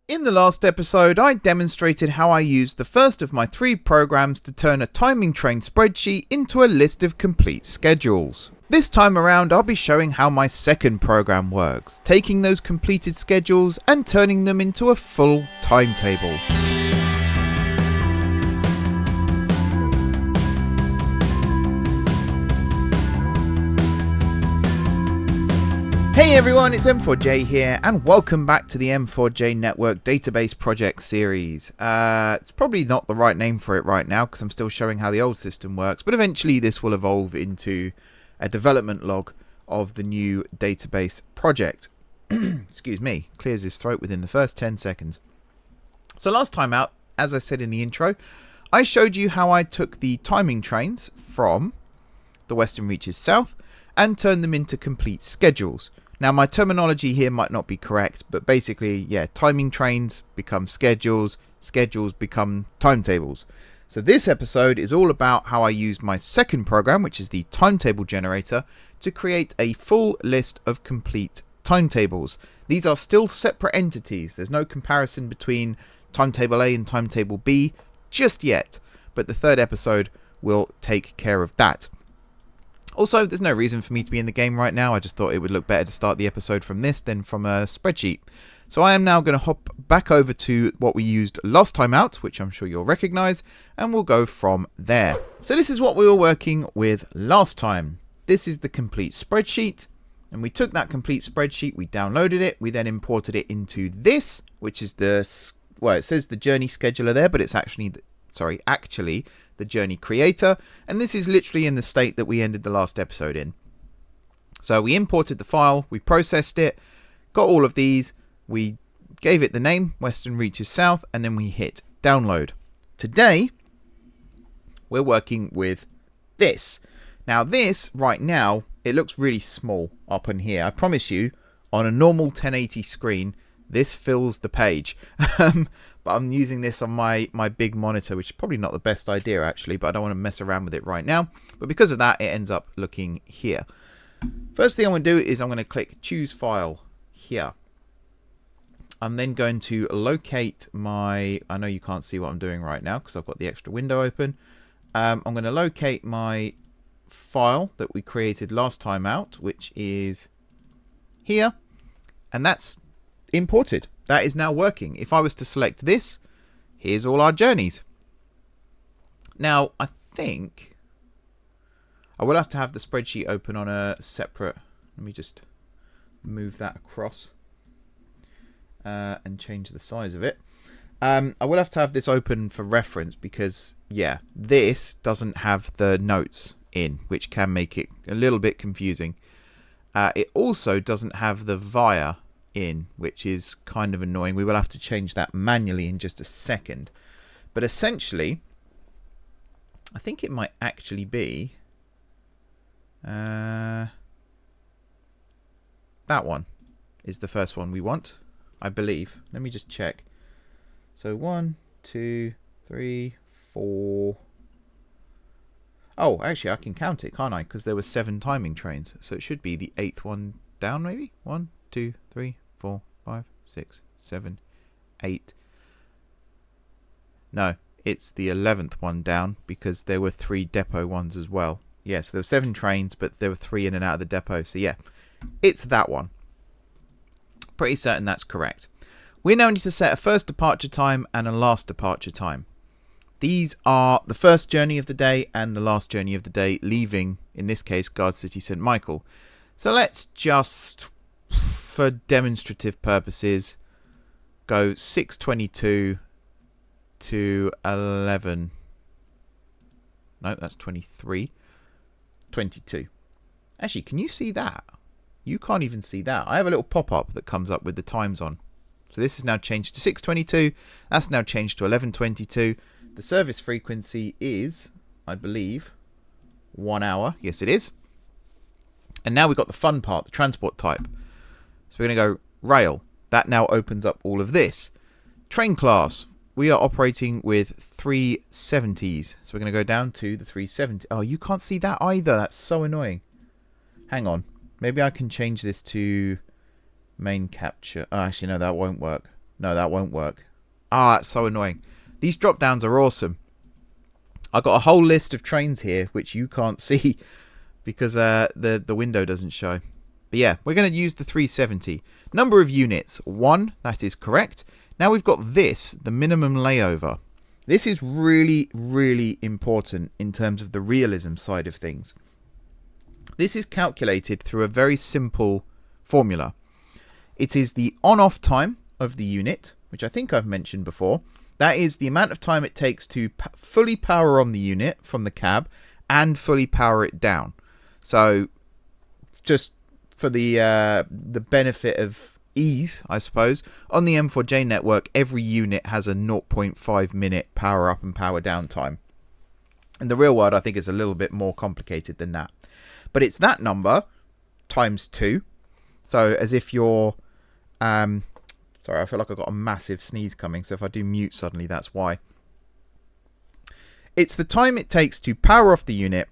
In the last episode, I demonstrated how I used the first of my 3 programs to turn a timing train spreadsheet into a list of complete schedules. This time around, I'll be showing how my second program works, taking those completed schedules and turning them into a full timetable. Hey everyone, it's M4J here, and welcome back to the M4J Network Database Project series. It's probably not the right name for it right now because I'm still showing how the old system works, but eventually this will evolve into a development log of the new database project. Excuse me, clears his throat within the first 10 seconds. So last time out, as I said in the intro, I showed you how I took the timing trains from the Western Reaches South and turned them into complete schedules. Now, my terminology here might not be correct, but basically, yeah, timing trains become schedules, schedules become timetables. So this episode is all about how I used my second program, which is the timetable generator, to create a full list of complete timetables. These are still separate entities. There's no comparison between timetable A and timetable B just yet, but the third episode will take care of that. Also, there's no reason for me to be in the game right now. I just thought it would look better to start the episode from this than from a spreadsheet. So I am now going to hop back over to what we used last time out, which I'm sure you'll recognize, and we'll go from there. So this is what we were working with last time. This is the complete spreadsheet, and we took that complete spreadsheet, we downloaded it, we then imported it into this, which is the, well, it says the journey scheduler there, but it's actually the journey creator, and this is literally in the state that we ended the last episode in. So we imported the file, we processed it, got all of these, we gave it the name Western Reaches South, and then we hit download. Today we're working with this. Now this right now, it looks really small up in here. I promise you, on a normal 1080 screen this fills the page. But I'm using this on my big monitor, which is probably not the best idea actually, but I don't want to mess around with it right now. But because of that, it ends up looking here. First thing I'm going to do is I'm going to click choose file here. I'm then going to locate my, I know you can't see what I'm doing right now because I've got the extra window open. I'm going to locate my file that we created last time out, which is here, and that's imported. That is now working. If I was to select this, here's all our journeys. Now, I think I will have to have the spreadsheet open on a separate, let me just move that across and change the size of it. I will have to have this open for reference because, yeah, this doesn't have the notes in, which can make it a little bit confusing. It also doesn't have the via in, which is kind of annoying. We will have to change that manually in just a second. But essentially, I think it might actually be that one is the first one we want, I believe. Let me just check. So 1, 2, 3, 4. Oh, actually I can count it, can't I? Because there were 7 timing trains. So it should be the 8th one down, maybe? 1, 2, 3, 4, 5, 6, 7, 8. No, it's the 11th one down because there were 3 depot ones as well. Yes, there were 7 trains, but there were 3 in and out of the depot. So yeah, it's that one. Pretty certain that's correct. We now need to set a first departure time and a last departure time. These are the first journey of the day and the last journey of the day, leaving, in this case, Guard City St. Michael. So let's just, for demonstrative purposes, go 6:22 to 11. No, that's 23. 22. Actually, can you see that? You can't even see that. I have a little pop-up that comes up with the times on. So this is now changed to 6:22. That's now changed to 11:22. The service frequency is, I believe, 1 hour. Yes, it is. And now we've got the fun part, the transport type. So we're going to go rail. That now opens up all of this. Train class. We are operating with 370s. So we're going to go down to the 370. Oh, you can't see that either. That's so annoying. Hang on. Maybe I can change this to main capture. Oh, actually, no, that won't work. No, that won't work. Ah, that's so annoying. These drop downs are awesome. I've got a whole list of trains here which you can't see because the window doesn't show. But yeah, we're going to use the 370. Number of units, 1. That is correct. Now we've got this, the minimum layover. This is really, really important in terms of the realism side of things. This is calculated through a very simple formula. It is the on-off time of the unit, which I think I've mentioned before. That is the amount of time it takes to fully power on the unit from the cab and fully power it down. So just for the benefit of ease, I suppose, on the M4J network, every unit has a 0.5 minute power up and power down time. In the real world, I think it's a little bit more complicated than that. But it's that number times 2. So as if you're... sorry, I feel like I've got a massive sneeze coming, so if I do mute suddenly, that's why. It's the time it takes to power off the unit,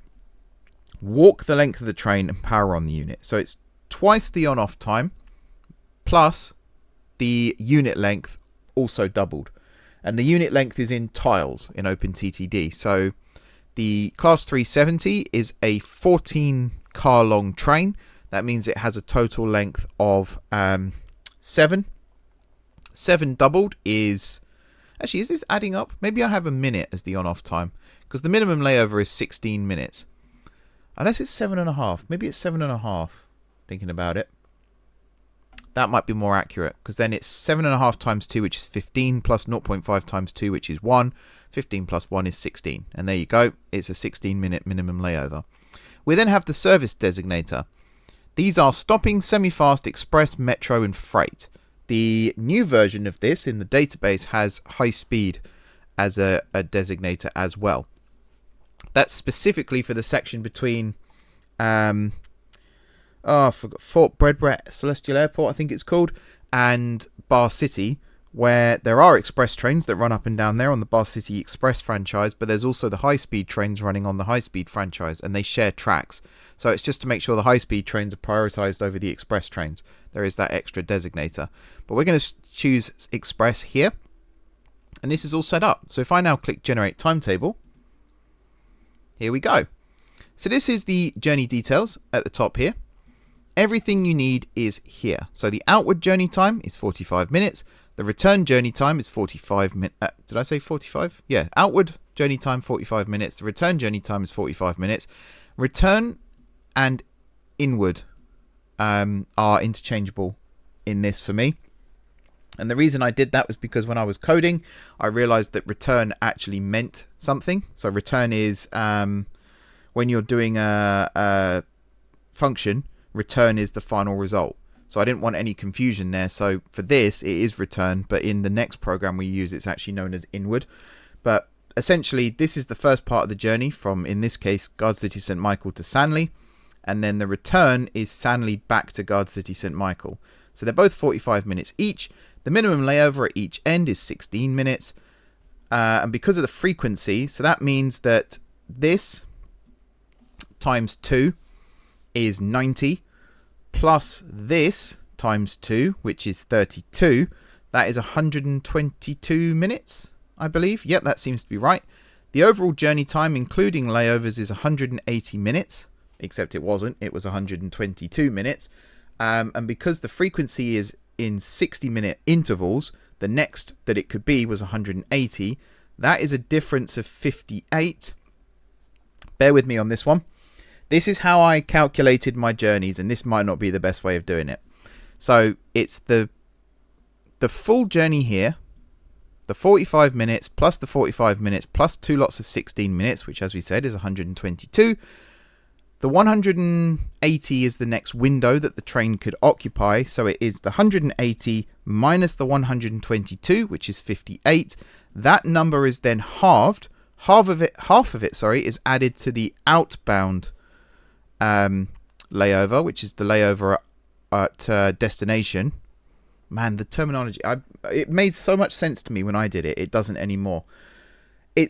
walk the length of the train, and power on the unit. So it's twice the on-off time, plus the unit length also doubled. And the unit length is in tiles in openttd. So the Class 370 is a 14 car long train. That means it has a total length of 7. 7 doubled is... Actually, is this adding up? Maybe I have a minute as the on-off time, because the minimum layover is 16 minutes. Unless it's 7.5. Maybe it's 7.5, thinking about it. That might be more accurate, because then it's 7.5 times 2, which is 15, plus 0.5 times 2, which is 1. 15 plus 1 is 16. And there you go. It's a 16-minute minimum layover. We then have the service designator. These are stopping, semi-fast, express, metro, and freight. The new version of this in the database has high speed as a designator as well. That's specifically for the section between... I forgot, Fort Breadbrett Celestial Airport, I think it's called, and Bar City, where there are express trains that run up and down there on the Bar City Express franchise, but there's also the high-speed trains running on the high-speed franchise, and they share tracks. So it's just to make sure the high-speed trains are prioritized over the express trains. There is that extra designator. But we're going to choose express here, and this is all set up. So if I now click generate timetable, here we go. So this is the journey details at the top here. Everything you need is here. So the outward journey time is 45 minutes. The return journey time is 45 minutes. Did I say 45? Yeah, outward journey time 45 minutes. The return journey time is 45 minutes. Return and inward are interchangeable in this for me. And the reason I did that was because when I was coding, I realized that return actually meant something. So return is when you're doing a function, return is the final result. So I didn't want any confusion there. So for this, it is return, but in the next program we use, it's actually known as inward. But essentially, this is the first part of the journey from, in this case, Guard City St. Michael to Sanley. And then the return is Sanley back to Guard City St. Michael. So they're both 45 minutes each. The minimum layover at each end is 16 minutes. And because of the frequency, so that means that this times 2 is 90. Plus this times 2, which is 32. That is 122 minutes, I believe. Yep, that seems to be right. The overall journey time, including layovers, is 180 minutes. Except it wasn't. It was 122 minutes. And because the frequency is in 60-minute intervals, the next that it could be was 180. That is a difference of 58. Bear with me on this one. This is how I calculated my journeys, and this might not be the best way of doing it. So it's the full journey here, the 45 minutes plus the 45 minutes plus 2 lots of 16 minutes, which as we said is 122. The 180 is the next window that the train could occupy, so it is the 180 minus the 122, which is 58. That number is then halved. Half of it, is added to the outbound layover, which is the layover at destination. Man, the terminology, it made so much sense to me when I did it. It doesn't anymore. In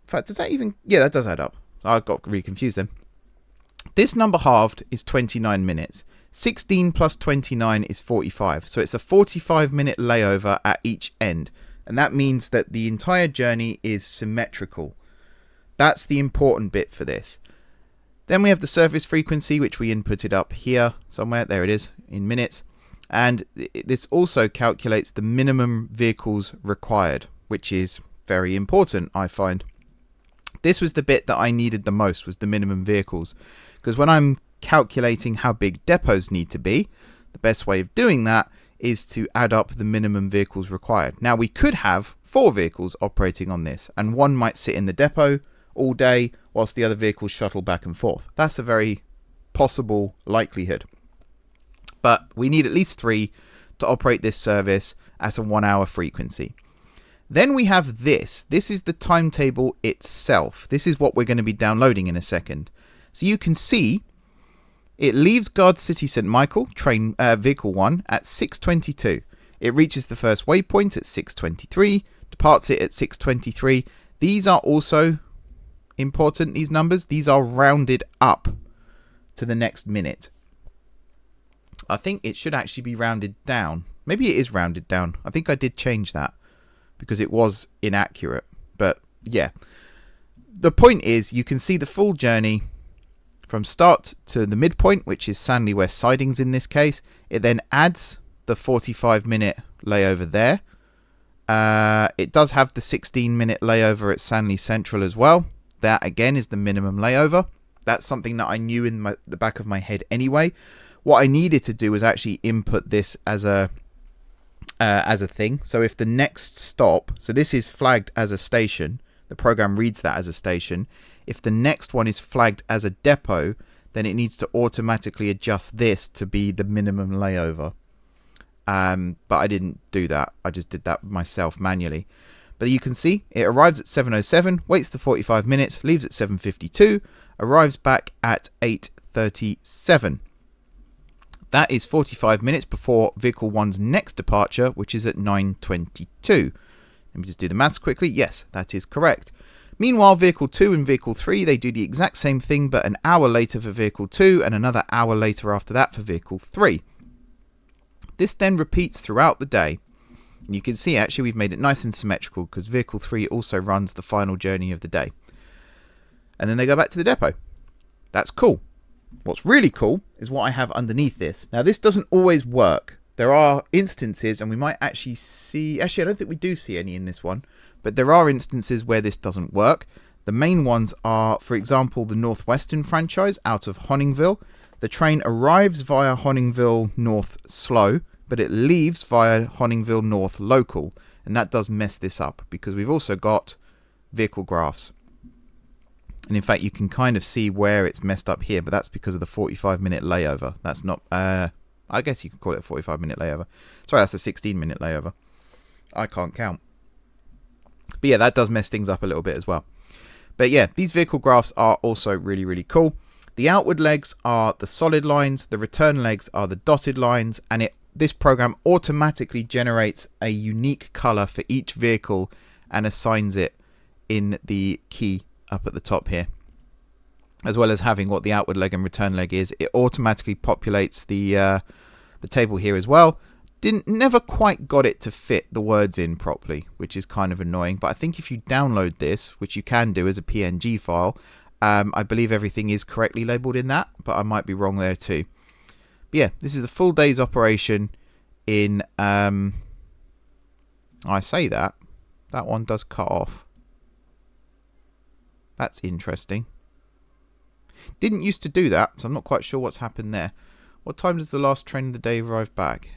fact, does that even... Yeah, that does add up. I got really confused then. This number halved is 29 minutes. 16 plus 29 is 45. So it's a 45-minute layover at each end. And that means that the entire journey is symmetrical. That's the important bit for this. Then we have the surface frequency, which we inputted up here somewhere. There it is in minutes. And this also calculates the minimum vehicles required, which is very important, I find. This was the bit that I needed the most, was the minimum vehicles. Because when I'm calculating how big depots need to be, the best way of doing that is to add up the minimum vehicles required. Now, we could have 4 vehicles operating on this, and one might sit in the depot all day whilst the other vehicles shuttle back and forth. That's a very possible likelihood. But we need at least 3 to operate this service at a 1-hour frequency. Then we have this. This is the timetable itself. This is what we're going to be downloading in a second. So you can see it leaves Guard City St. Michael, train vehicle 1, at 6:22. It reaches the first waypoint at 6:23, departs it at 6:23. These are also important, these numbers. These are rounded up to the next minute. I think it should actually be rounded down. Maybe it is rounded down. I think I did change that because it was inaccurate. But yeah, the point is you can see the full journey from start to the midpoint, which is Sanley West Sidings in this case. It then adds the 45-minute layover there. It does have the 16-minute layover at Sanley Central as well. That again is the minimum layover. That's something that I knew in the back of my head anyway. What I needed to do was actually input this as a thing. So if the next stop, so this is flagged as a station, the program reads that as a station. If the next one is flagged as a depot, then it needs to automatically adjust this to be the minimum layover. But I didn't do that. I just did that myself manually. But you can see it arrives at 7:07, waits the 45 minutes, leaves at 7:52, arrives back at 8:37. That is 45 minutes before vehicle 1's next departure, which is at 9:22. Let me just do the maths quickly. Yes, that is correct. Meanwhile, vehicle 2 and vehicle 3, they do the exact same thing, but an hour later for vehicle 2 and another hour later after that for vehicle 3. This then repeats throughout the day. And you can see actually we've made it nice and symmetrical because vehicle 3 also runs the final journey of the day. And then they go back to the depot. That's cool. What's really cool is what I have underneath this. Now, this doesn't always work. There are instances, and we might actually see... Actually, I don't think we do see any in this one. But there are instances where this doesn't work. The main ones are, for example, the Northwestern franchise out of Honningville. The train arrives via Honningville North slow, but it leaves via Honningville North local. And that does mess this up because we've also got vehicle graphs. And in fact, you can kind of see where it's messed up here, but that's because of the 45-minute layover. That's not... I guess you could call it a 45-minute layover. Sorry, that's a 16-minute layover. I can't count. But yeah, that does mess things up a little bit as well. But yeah, these vehicle graphs are also really, really cool. The outward legs are the solid lines. The return legs are the dotted lines. And this program automatically generates a unique color for each vehicle and assigns it in the key up at the top here. As well as having what the outward leg and return leg is. It automatically populates the table here as well. Never quite got it to fit the words in properly, which is kind of annoying. But I think if you download this, which you can do as a PNG file, I believe everything is correctly labeled in that, but I might be wrong there too. But yeah, this is the full day's operation in... I say that one does cut off. That's interesting. Didn't used to do that, so I'm not quite sure what's happened there. What time does the last train of the day arrive back?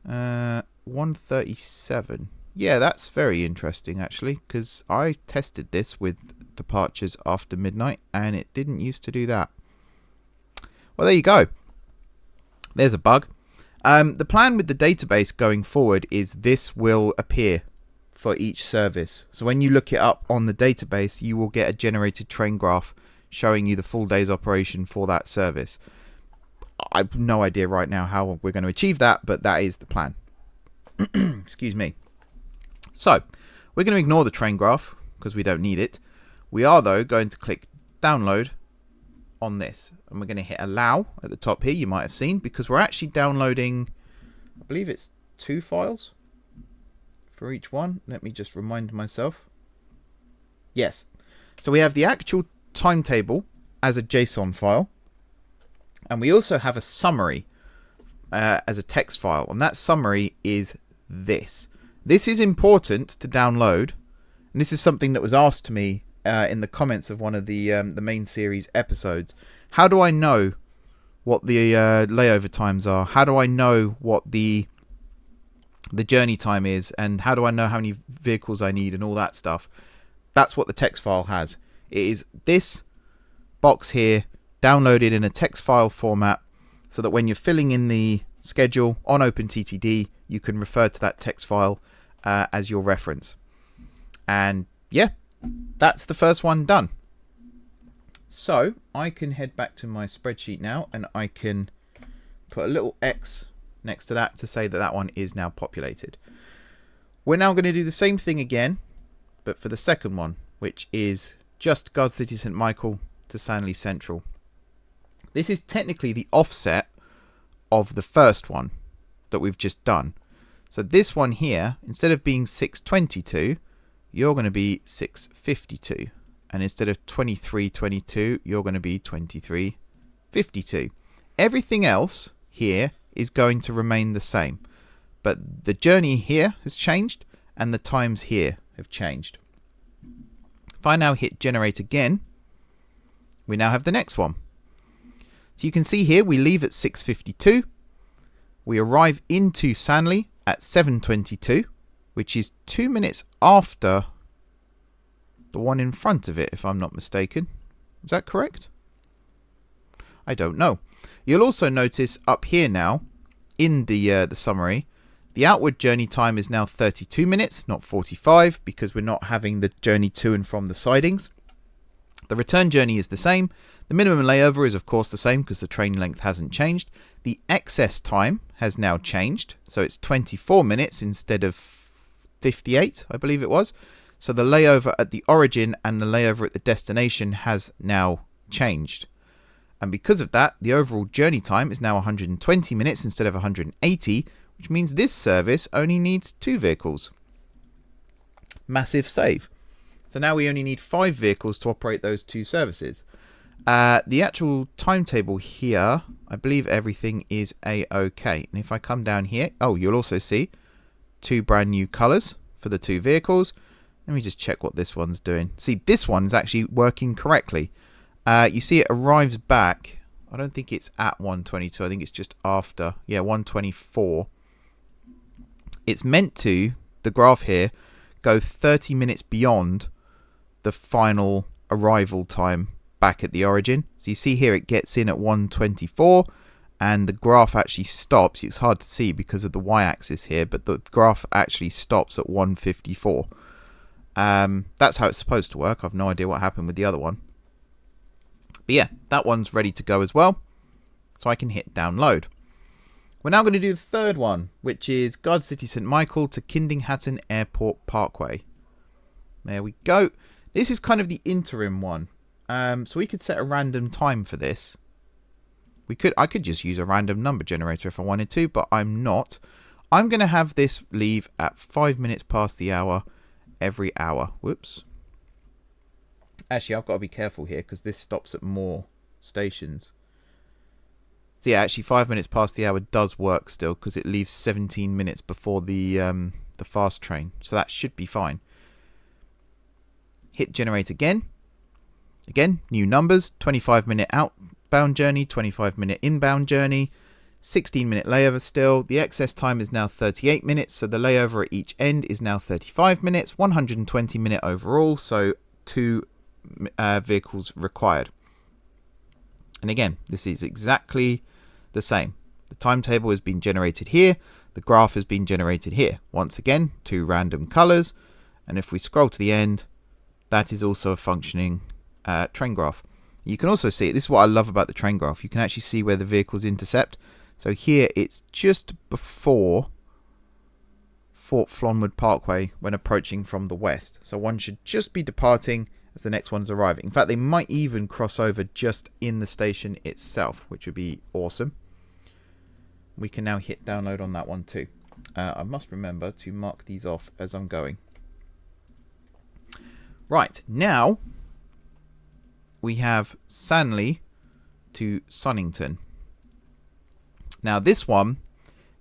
1:37. Yeah, that's very interesting actually, because I tested this with departures after midnight and it didn't used to do that. Well, there you go. There's a bug. The plan with the database going forward is this will appear for each service. So when you look it up on the database, you will get a generated train graph showing you the full day's operation for that service. I've no idea right now how we're going to achieve that, but that is the plan. Excuse me. So we're going to ignore the train graph because we don't need it. We are though going to click download on this. And we're going to hit allow at the top here, you might have seen, because we're actually downloading, I believe it's 2 files for each one. Let me just remind myself. Yes. So we have the actual timetable as a JSON file. And we also have a summary as a text file. And that summary is this. This is important to download. And this is something that was asked to me in the comments of one of the main series episodes. How do I know what the layover times are? How do I know what the journey time is? And how do I know how many vehicles I need and all that stuff? That's what the text file has. It is this box here downloaded in a text file format so that when you're filling in the schedule on openttd, you can refer to that text file as your reference. And yeah, that's the first one done. So I can head back to my spreadsheet now and I can put a little X next to that to say that that one is now populated. We're now going to do the same thing again, but for the second one, which is just Guard City St. Michael to Sanley Central. This is technically the offset of the first one that we've just done. So this one here, instead of being 622, you're going to be 652. And instead of 2322, you're going to be 2352. Everything else here is going to remain the same. But the journey here has changed and the times here have changed. If I now hit generate again, we now have the next one. So you can see here we leave at 6:52. We arrive into Sanley at 7:22, which is 2 minutes after the one in front of it, if I'm not mistaken. Is that correct? I don't know. You'll also notice up here now in the summary, the outward journey time is now 32 minutes, not 45, because we're not having the journey to and from the sidings. The return journey is the same. The minimum layover is of course the same because the train length hasn't changed. The excess time has now changed, so it's 24 minutes instead of 58, I believe it was. So the layover at the origin and the layover at the destination has now changed. And because of that, the overall journey time is now 120 minutes instead of 180, which means this service only needs 2 vehicles. Massive save. So now we only need 5 vehicles to operate those 2 services. The actual timetable here, I believe everything is A-OK. And if I come down here, oh, you'll also see 2 brand new colours for the 2 vehicles. Let me just check what this one's doing. See, this one's actually working correctly. You see it arrives back. I don't think it's at 122. I think it's just after. Yeah, 124. It's meant to, the graph here, go 30 minutes beyond the final arrival time back at the origin. So you see here it gets in at 124 and the graph actually stops. It's hard to see because of the y-axis here, but the graph actually stops at 154. That's how it's supposed to work. I've no idea what happened with the other one. But yeah, that one's ready to go as well. So I can hit download. We're now going to do the third one, which is Guard City St. Michael to Kidinghatton Airport Parkway. There we go. This is kind of the interim one. So we could set a random time for this. I could just use a random number generator if I wanted to, but I'm not. I'm going to have this leave at 5 minutes past the hour every hour. Whoops. Actually, I've got to be careful here because this stops at more stations. So yeah, actually 5 minutes past the hour does work still because it leaves 17 minutes before the fast train. So that should be fine. Hit generate again. Again, new numbers. 25-minute outbound journey, 25-minute inbound journey, 16-minute layover still. The excess time is now 38 minutes, so the layover at each end is now 35 minutes, 120-minute overall, so 2 vehicles required. And again, this is exactly the same. The timetable has been generated here. The graph has been generated here. Once again, 2 random colors. And if we scroll to the end, that is also a functioning train graph. You can also see, this is what I love about the train graph. You can actually see where the vehicles intercept. So here it's just before Fort Flonwood Parkway when approaching from the west. So one should just be departing as the next one's arriving. In fact, they might even cross over just in the station itself, which would be awesome. We can now hit download on that one too. I must remember to mark these off as I'm going. Right, now we have Sanley to Sunnington. Now this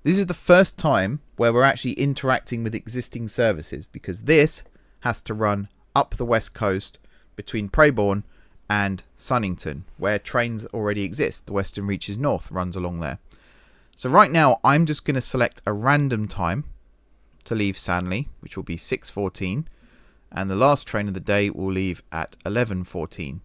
is the first time where we're actually interacting with existing services, because this has to run up the west coast between Preybourne and Sunnington, where trains already exist. The Western Reaches North runs along there. So right now I'm just going to select a random time to leave Sanley, which will be 6:14, and the last train of the day will leave at 11:14.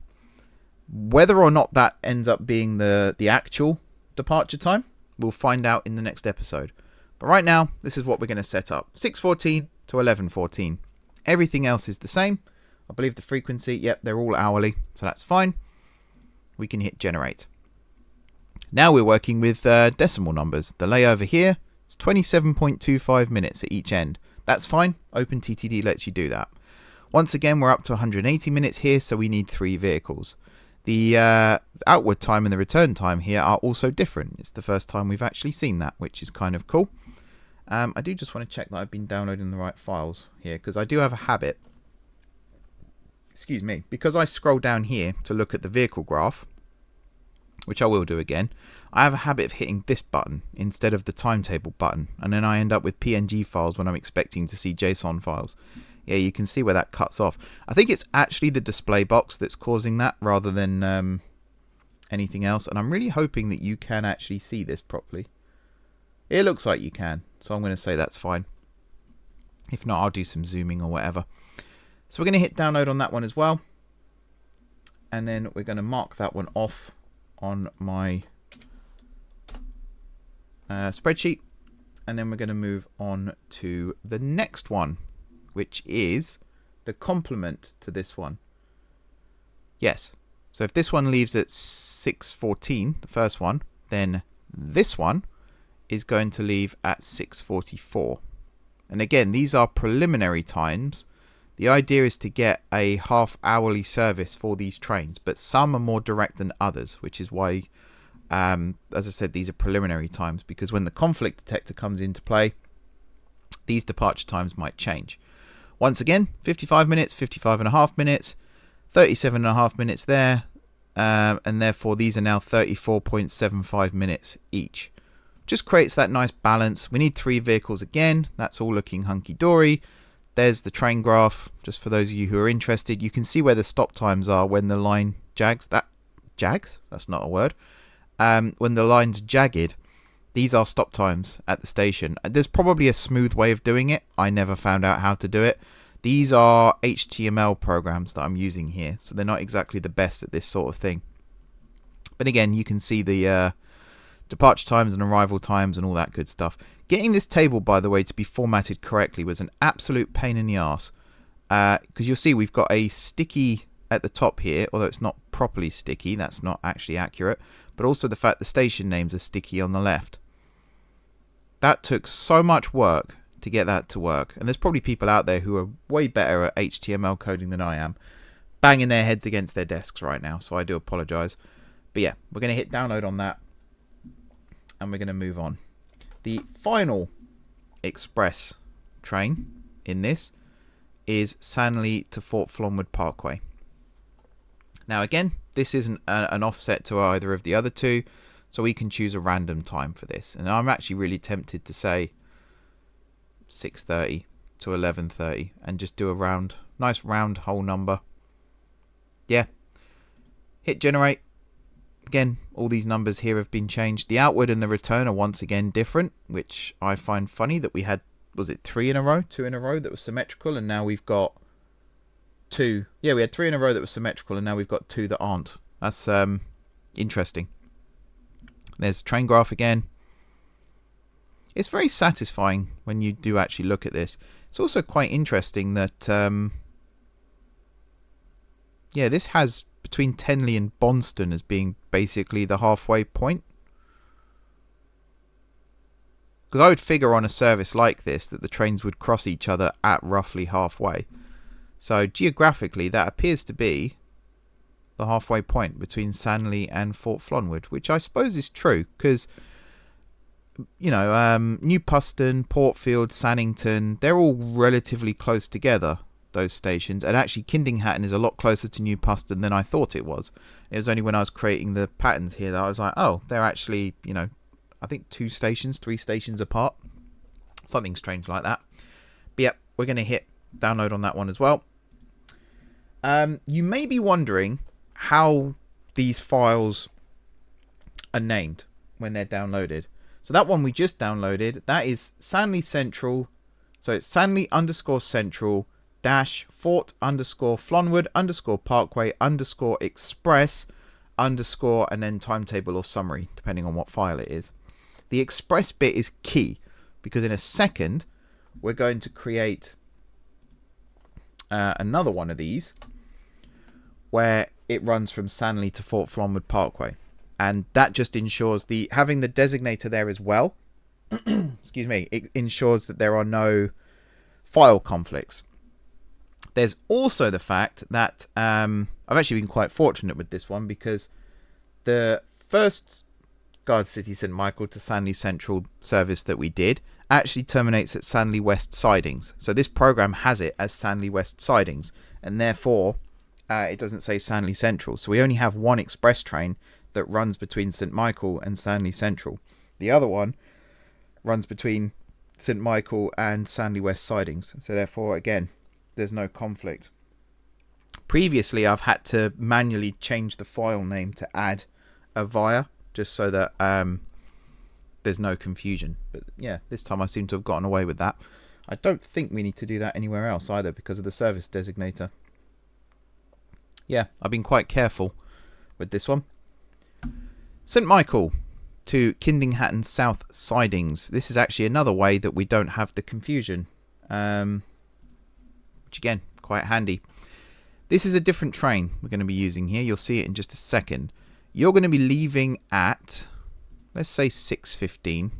Whether or not that ends up being the actual departure time, we'll find out in the next episode. But right now, this is what we're going to set up. 6:14 to 11:14. Everything else is the same. I believe the frequency, yep, they're all hourly, so that's fine. We can hit generate. Now we're working with decimal numbers. The layover here is 27.25 minutes at each end. That's fine. openttd lets you do that. Once again, we're up to 180 minutes here, so we need 3 vehicles. The outward time and the return time here are also different. It's the first time we've actually seen that, which is kind of cool. I do just want to check that I've been downloading the right files here, because I do have a habit. Excuse me. Because I scroll down here to look at the vehicle graph, which I will do again, I have a habit of hitting this button instead of the timetable button, and then I end up with PNG files when I'm expecting to see JSON files. Yeah, you can see where that cuts off. I think it's actually the display box that's causing that rather than anything else, and I'm really hoping that you can actually see this properly. It looks like you can, so I'm going to say that's fine. If not, I'll do some zooming or whatever. So we're going to hit download on that one as well, and then we're going to mark that one off on my spreadsheet, and then we're going to move on to the next one, which is the complement to this one. Yes, so if this one leaves at 6:14, the first one, then this one is going to leave at 6:44. And again, these are preliminary times. The idea is to get a half-hourly service for these trains, but some are more direct than others, which is why, as I said, these are preliminary times, because when the conflict detector comes into play, these departure times might change. Once again, 55 minutes, 55.5 minutes, 37.5 minutes there, and therefore these are now 34.75 minutes each. Just creates that nice balance. We need 3 vehicles again. That's all looking hunky-dory. There's the train graph, just for those of you who are interested. You can see where the stop times are when the line jags. That's not a word. When the line's jagged, these are stop times at the station. There's probably a smooth way of doing it. I never found out how to do it. These are HTML programs that I'm using here, so they're not exactly the best at this sort of thing. But again, you can see the departure times and arrival times and all that good stuff. Getting this table, by the way, to be formatted correctly was an absolute pain in the arse. Because you'll see we've got a sticky at the top here, although it's not properly sticky, that's not actually accurate. But also the fact the station names are sticky on the left. That took so much work to get that to work. And there's probably people out there who are way better at HTML coding than I am, banging their heads against their desks right now, so I do apologize. But yeah, we're going to hit download on that, and we're going to move on. The final express train in this is Sanley to Fort Flonwood Parkway. Now again, this isn't an offset to either of the other two, so we can choose a random time for this. And I'm actually really tempted to say 6:30 to 11:30 and just do a nice round whole number. Yeah. Hit generate. Again, all these numbers here have been changed. The outward and the return are once again different, which I find funny that we had, was it 2 in a row that were symmetrical, and now we've got 2. Yeah, we had 3 in a row that were symmetrical, and now we've got 2 that aren't. That's interesting. There's train graph again. It's very satisfying when you do actually look at this. It's also quite interesting that, yeah, this has between Tenley and Bonston as being basically the halfway point. Because I would figure on a service like this that the trains would cross each other at roughly halfway. So geographically, that appears to be the halfway point between Sanley and Fort Flonwood, which I suppose is true because, you know, New Puston, Portfield, Sannington, they're all relatively close together, those stations. And actually, Kidinghatton is a lot closer to New Puston than I thought it was. It was only when I was creating the patterns here that I was like, oh, they're actually, you know, I think 3 stations apart. Something strange like that. But yep, we're going to hit download on that one as well. You may be wondering how these files are named when they're downloaded. So that one we just downloaded, that is Sanley Central. So it's Sanley_Central dash Fort _Flonwood Parkway _Express _ and then timetable or summary, depending on what file it is. The express bit is key because in a second we're going to create another one of these where it runs from Sanley to Fort Flonwood Parkway, and that just ensures having the designator there as well. Excuse me, it ensures that there are no file conflicts. There's also the fact that I've actually been quite fortunate with this one because the first Guard City St Michael to Sanley Central service that we did actually terminates at Sanley West Sidings. So this program has it as Sanley West Sidings, and therefore it doesn't say Sanley Central. So we only have one express train that runs between St Michael and Sanley Central. The other one runs between St Michael and Sanley West Sidings. So therefore, again, there's no conflict. Previously, I've had to manually change the file name to add a via, just so that there's no confusion. But yeah, this time I seem to have gotten away with that. I don't think we need to do that anywhere else either because of the service designator. Yeah, I've been quite careful with this one. St Michael to Kidinghatton South Sidings. This is actually another way that we don't have the confusion, which again, quite handy. This is a different train we're going to be using here. You'll see it in just a second. You're going to be leaving at, let's say 6:15,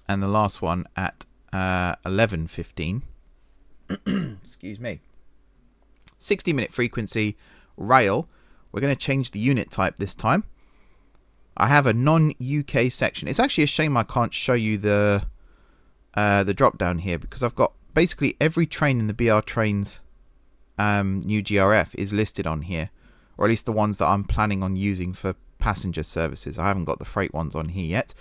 and the last one at 11:15. Excuse me. 60-minute frequency, rail. We're going to change the unit type this time. I have a non-UK section. It's actually a shame I can't show you the drop down here because I've got basically every train in the BR Trains new GRF is listed on here, or at least the ones that I'm planning on using for passenger services. I haven't got the freight ones on here yet.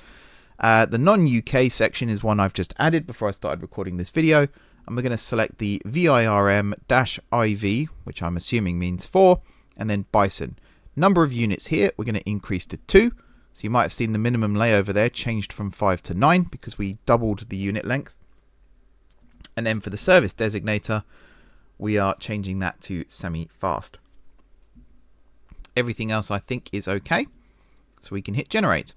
The non-UK section is one I've just added before I started recording this video. And we're going to select the VIRM-IV, which I'm assuming means 4, and then Bison. Number of units here, we're going to increase to 2. So you might have seen the minimum layover there changed from 5 to 9 because we doubled the unit length. And then for the service designator, we are changing that to semi-fast. Everything else I think is okay. So we can hit generate.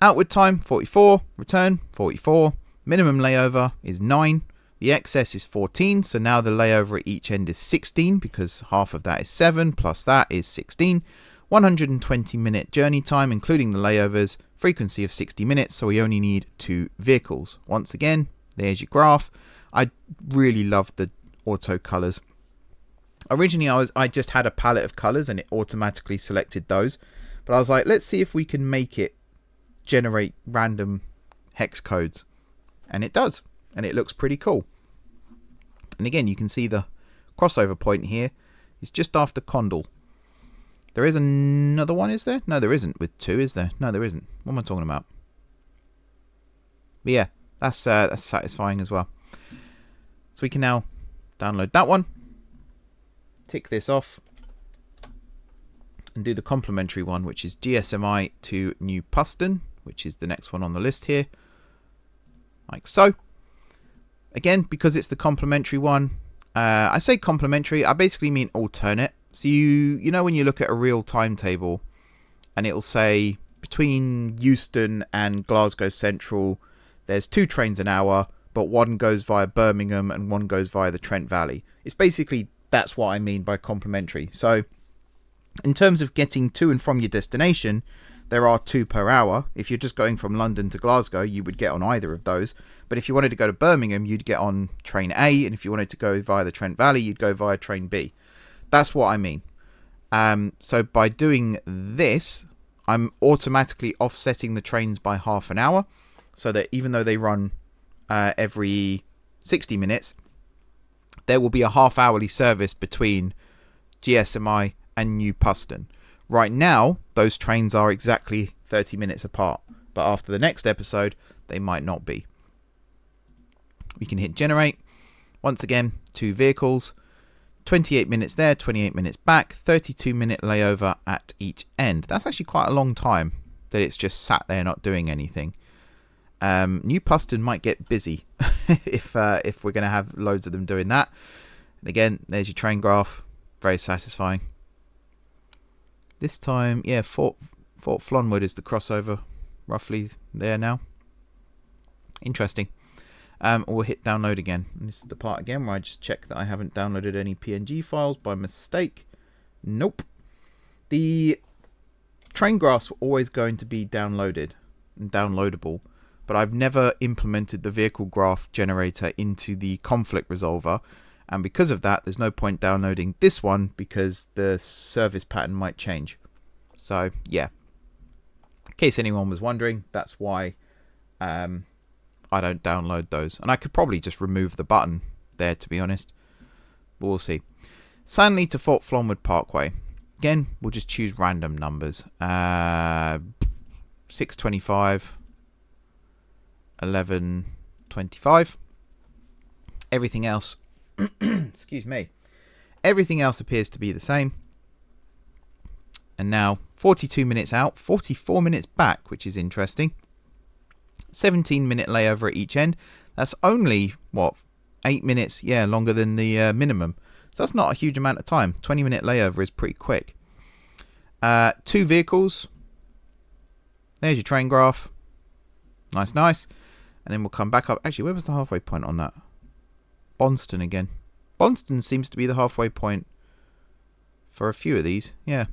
Outward time, 44. Return, 44. Minimum layover is 9. The excess is 14, so now the layover at each end is 16 because half of that is 7 plus that is 16. 120-minute journey time, including the layovers, frequency of 60 minutes, so we only need 2 vehicles. Once again, there's your graph. I really love the auto colors. Originally, I just had a palette of colors and it automatically selected those, but I was like, let's see if we can make it generate random hex codes, and it does, and it looks pretty cool. And again, you can see the crossover point here is just after Condal. There is another one, is there? No, there isn't with 2, is there? No, there isn't. What am I talking about? But yeah, that's satisfying as well. So we can now download that one, tick this off, and do the complementary one, which is GSMi to New Puston, which is the next one on the list here, like so. Again, because it's the complementary one, I say complementary, I basically mean alternate. So you know when you look at a real timetable and it'll say between Euston and Glasgow Central there's 2 trains an hour, but one goes via Birmingham and one goes via the Trent Valley. It's basically, that's what I mean by complementary. So in terms of getting to and from your destination, There are 2 per hour. If you're just going from London to Glasgow, you would get on either of those. But if you wanted to go to Birmingham, you'd get on train A, and if you wanted to go via the Trent Valley, you'd go via train B. That's what I mean. So by doing this, I'm automatically offsetting the trains by half an hour, so that even though they run every 60 minutes, there will be a half-hourly service between GSMi and New Puston. Right now, those trains are exactly 30 minutes apart, but after the next episode, they might not be. We can hit generate. Once again, 2 vehicles, 28 minutes there, 28 minutes back, 32-minute layover at each end. That's actually quite a long time that it's just sat there not doing anything. New Puston might get busy if we're going to have loads of them doing that. And again, there's your train graph. Very satisfying. This time, yeah, Fort Flonwood is the crossover, roughly there now. Interesting. We'll hit download again. And this is the part again where I just check that I haven't downloaded any PNG files by mistake. Nope. The train graphs were always going to be downloaded and downloadable, but I've never implemented the vehicle graph generator into the conflict resolver, and because of that, there's no point downloading this one because the service pattern might change. So yeah, in case anyone was wondering, that's why I don't download those. And I could probably just remove the button there, to be honest, but we'll see. Sanley to Fort Flonwood Parkway. Again, we'll just choose random numbers. 625, 1125. Everything else excuse me, everything else appears to be the same. And now 42 minutes out, 44 minutes back, which is interesting. 17-minute layover at each end. That's only what, 8 minutes, yeah, longer than the minimum. So that's not a huge amount of time. 20-minute layover is pretty quick. 2 vehicles. There's your train graph. Nice, nice. And then we'll come back up. Actually, where was the halfway point on that? Bonston again. Bonston seems to be the halfway point for a few of these. Yeah.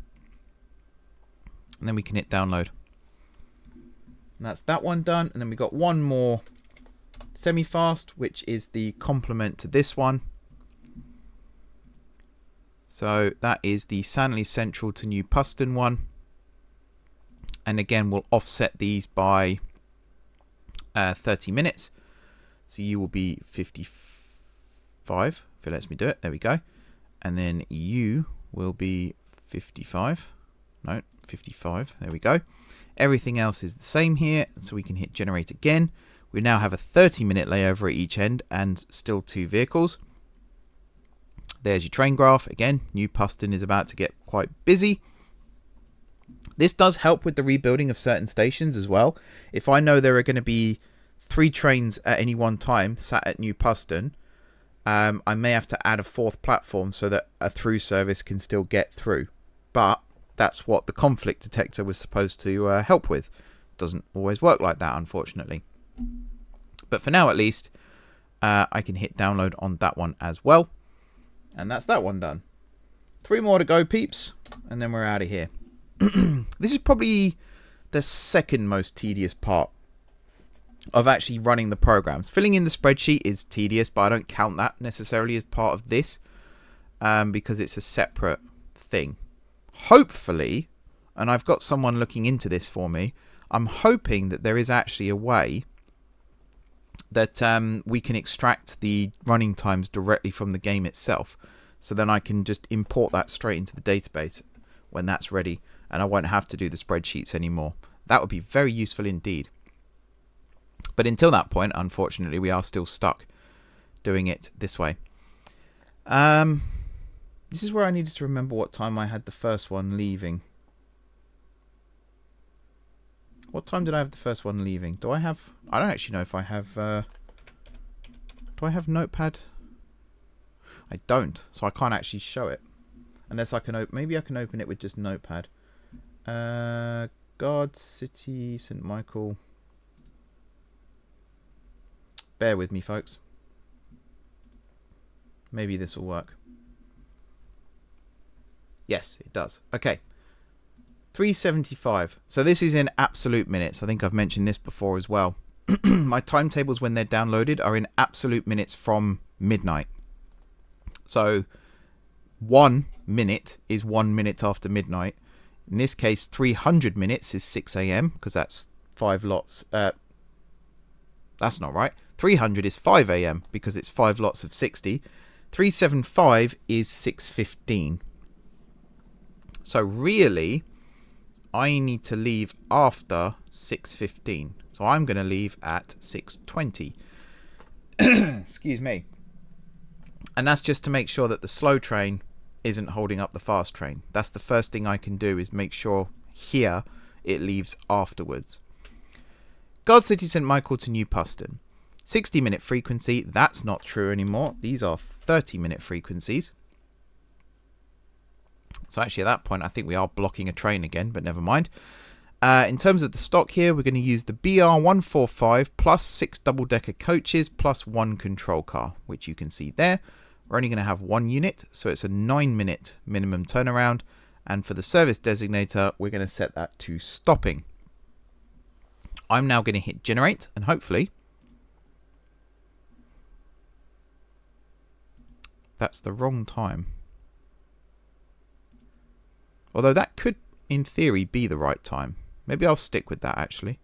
And then we can hit download. And that's that one done. And then we got one more semi-fast, which is the complement to this one. So that is the Sanley Central to New Puston one. And again, we'll offset these by 30 minutes. So you will be 55, if it lets me do it. There we go. And then you will be 55. No, 55. There we go. Everything else is the same here. So we can hit generate again. We now have a 30-minute layover at each end and still 2 vehicles. There's your train graph. Again, New Puston is about to get quite busy. This does help with the rebuilding of certain stations as well. If I know there are going to be 3 trains at any one time sat at New Puston, I may have to add a 4th platform so that a through service can still get through. But that's what the conflict detector was supposed to help with. Doesn't always work like that, unfortunately. But for now, at least, I can hit download on that one as well. And that's that one done. 3 more to go, peeps, and then we're out of here. This is probably the second most tedious part of actually running the programs. Filling in the spreadsheet is tedious, but I don't count that necessarily as part of this because it's a separate thing. Hopefully, and I've got someone looking into this for me, I'm hoping that there is actually a way that we can extract the running times directly from the game itself. So then I can just import that straight into the database when that's ready, and I won't have to do the spreadsheets anymore. That would be very useful indeed. But until that point, unfortunately, we are still stuck doing it this way. This is where I needed to remember what time I had the first one leaving. What time did I have the first one leaving? Do I have... I don't actually know if I have... do I have Notepad? I don't, so I can't actually show it. Unless I can... maybe I can open it with just Notepad. God, City, St. Michael... Bear with me, folks. Maybe this will work. Yes, it does. Okay. 375. So this is in absolute minutes. I think I've mentioned this before as well. My timetables, when they're downloaded, are in absolute minutes from midnight. So 1 minute is 1 minute after midnight. In this case, 300 minutes is 6 a.m. because that's 5 lots. That's not right. 300 is 5 a.m. because it's 5 lots of 60. 375 is 6:15. So really, I need to leave after 6:15. So I'm going to leave at 6:20. Excuse me. And that's just to make sure that the slow train isn't holding up the fast train. That's the first thing I can do, is make sure here it leaves afterwards. God City St. Michael to New Puston. 60-minute frequency. That's not true anymore. These are 30-minute frequencies. So actually at that point I think we are blocking a train again, but never mind. In terms of the stock here, we're going to use the BR145 plus 6 double-decker coaches plus 1 control car, which you can see there. We're only going to have 1 unit, so it's a 9-minute minimum turnaround. And for the service designator, we're going to set that to stopping. I'm now going to hit generate, and hopefully that's the wrong time. Although that could, in theory, be the right time. Maybe I'll stick with that, actually.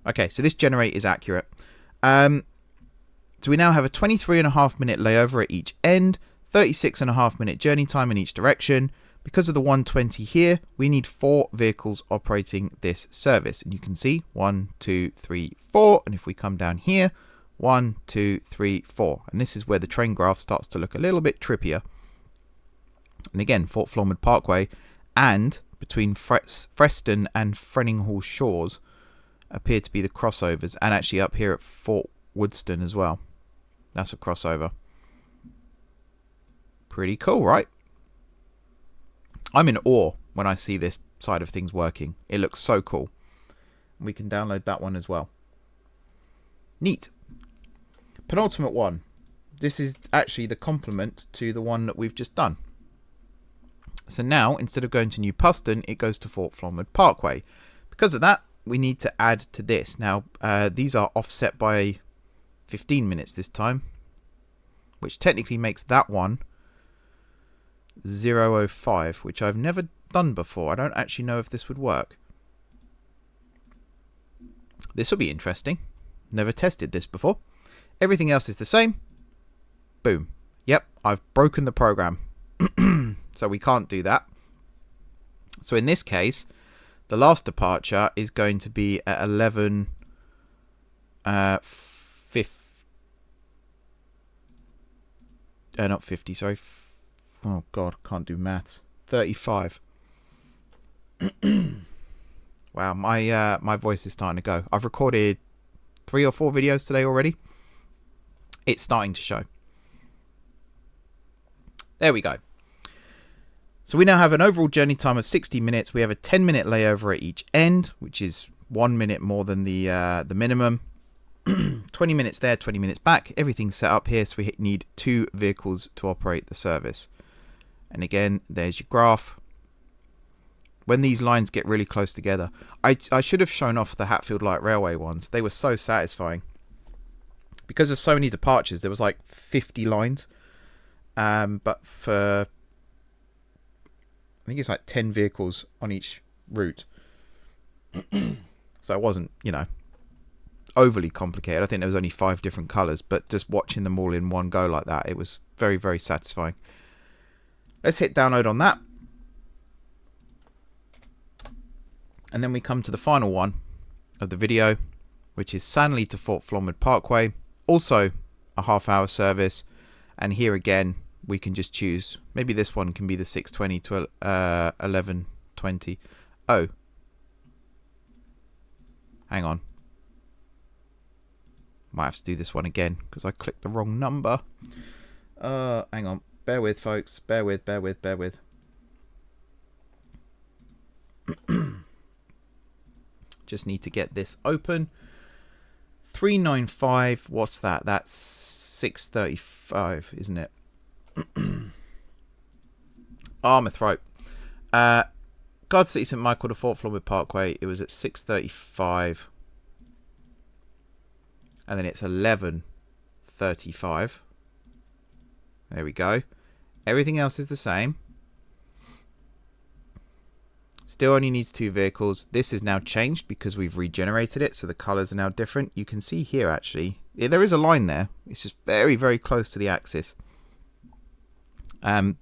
Okay, so this generate is accurate. So we now have a 23.5 minute layover at each end, 36.5 minute journey time in each direction. Because of the 120 here, we need 4 vehicles operating this service. And you can see 1, 2, 3, 4. And if we come down here, 1, 2, 3, 4. And this is where the train graph starts to look a little bit trippier. And again, Fort Flormond Parkway and between Freston and Frenninghall Shores appear to be the crossovers. And actually up here at Fort Woodston as well. That's a crossover. Pretty cool, right? I'm in awe when I see this side of things working. It looks so cool. We can download that one as well. Neat. Penultimate one. This is actually the complement to the one that we've just done. So now, instead of going to New Puston, it goes to Fort Flormond Parkway. Because of that, we need to add to this. Now, these are offset by 15 minutes this time, which technically makes that one 0:05, which I've never done before. I don't actually know if this would work. This will be interesting. Never tested this before. Everything else is the same. Boom. Yep, I've broken the program. So we can't do that. So in this case, the last departure is going to be at 11:50. Not 50, sorry. Oh God, can't do maths. 35. Wow, my voice is starting to go. I've recorded 3 or 4 videos today already. It's starting to show. There we go. So we now have an overall journey time of 60 minutes. We have a 10-minute layover at each end, which is 1 minute more than the minimum. 20 minutes there, 20 minutes back. Everything's set up here, so we need 2 vehicles to operate the service. And again, there's your graph. When these lines get really close together, I should have shown off the Hatfield Light Railway ones. They were so satisfying. Because of so many departures, there was like 50 lines. But for, I think it's like 10 vehicles on each route. So it wasn't, overly complicated. I think there was only 5 different colours, but just watching them all in one go like that, it was very, very satisfying. Let's hit download on that. And then we come to the final one of the video, which is Sanley to Fort Flormond Parkway. Also a half-hour service. And here again, we can just choose. Maybe this one can be the 6:20 to 11:20. Oh. Hang on. Might have to do this one again because I clicked the wrong number. Hang on. Bear with, folks. Bear with. Just need to get this open. 395. What's that? That's 635, isn't it? Oh, my throat. Garden City St Michael to Fort Flonwood Parkway, it was at 6:35. And then it's 11:35. There we go. Everything else is the same. Still only needs 2 vehicles. This is now changed because we've regenerated it, so the colours are now different. You can see here, actually, there is a line there. It's just very, very close to the axis.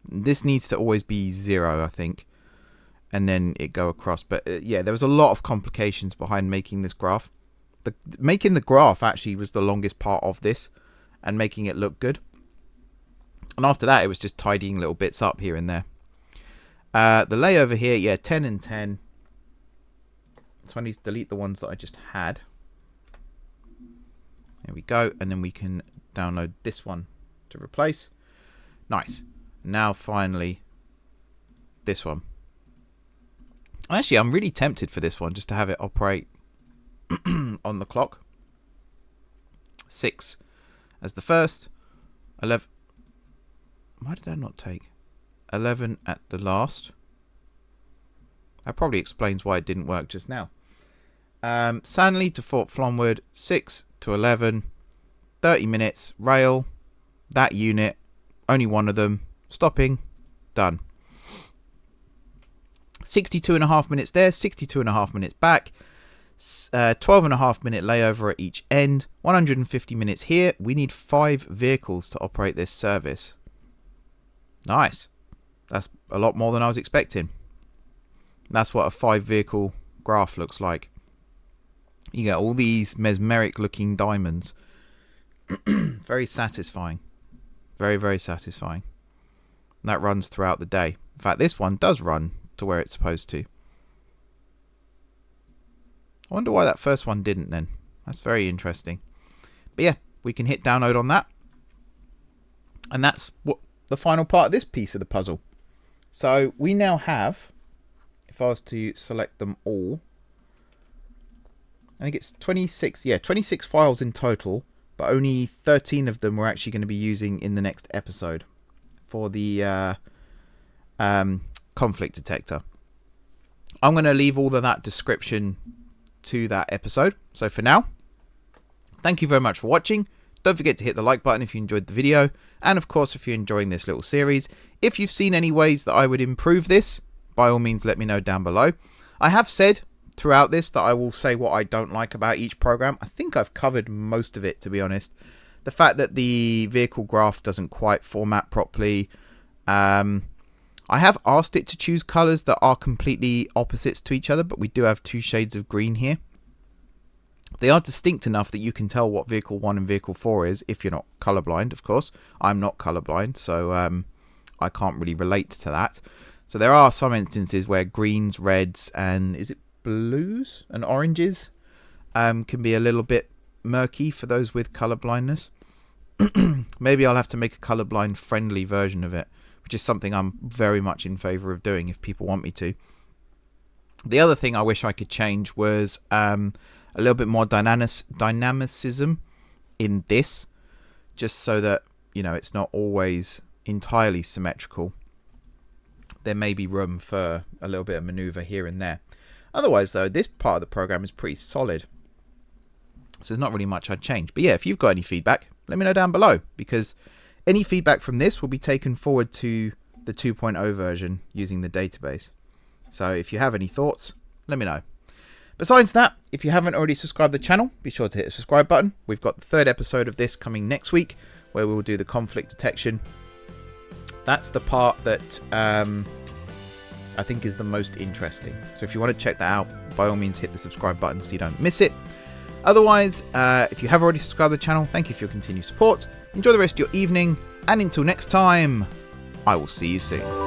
This needs to always be 0, I think, and then it go across. But yeah, there was a lot of complications behind making this graph. Making the graph actually was the longest part of this, and making it look good. And after that, it was just tidying little bits up here and there. The layover here, yeah, 10 and 10. So I need to delete the ones that I just had. There we go. And then we can download this one to replace. Nice. Now, finally, this one. Actually, I'm really tempted for this one, just to have it operate on the clock. 6 as the first. 11. Why did that not take? 11 at the last. That probably explains why it didn't work just now. Sanley to Fort Flonwood, 6 to 11. 30 minutes, rail. That unit, only one of them. Stopping, done. 62.5 minutes there, 62.5 minutes back. 12.5 minute layover at each end. 150 minutes here. We need 5 vehicles to operate this service. Nice. That's a lot more than I was expecting. That's what a 5 vehicle graph looks like. You get all these mesmeric looking diamonds. Very satisfying. Very, very satisfying. And that runs throughout the day. In fact, this one does run to where it's supposed to. I wonder why that first one didn't then. That's very interesting. But yeah, we can hit download on that. And that's what the final part of this piece of the puzzle. So we now have, if I was to select them all, I think it's 26, yeah, 26 files in total, but only 13 of them we're actually going to be using in the next episode for the conflict detector. I'm going to leave all of that description to that episode. So for now, thank you very much for watching. Don't forget to hit the like button if you enjoyed the video. And of course, if you're enjoying this little series, if you've seen any ways that I would improve this, by all means, let me know down below. I have said throughout this that I will say what I don't like about each program. I think I've covered most of it, to be honest. The fact that the vehicle graph doesn't quite format properly. I have asked it to choose colors that are completely opposites to each other, but we do have 2 shades of green here. They are distinct enough that you can tell what vehicle 1 and vehicle 4 is, if you're not colorblind, of course. I'm not colorblind, so I can't really relate to that. So there are some instances where greens, reds, and is it blues and oranges can be a little bit murky for those with color blindness. Maybe I'll have to make a colorblind friendly version of it, which is something I'm very much in favor of doing if people want me to. The other thing I wish I could change was a little bit more dynamicism in this, just so that, you know, it's not always entirely symmetrical. There may be room for a little bit of maneuver here and there. Otherwise, though, this part of the program is pretty solid. So there's not really much I'd change. But yeah, if you've got any feedback, let me know down below, because any feedback from this will be taken forward to the 2.0 version using the database. So if you have any thoughts, let me know. Besides that, if you haven't already subscribed to the channel, be sure to hit the subscribe button. We've got the 3rd episode of this coming next week, where we will do the conflict detection. That's the part that I think is the most interesting. So if you want to check that out, by all means hit the subscribe button so you don't miss it. Otherwise, if you have already subscribed to the channel, thank you for your continued support. Enjoy the rest of your evening, and until next time, I will see you soon.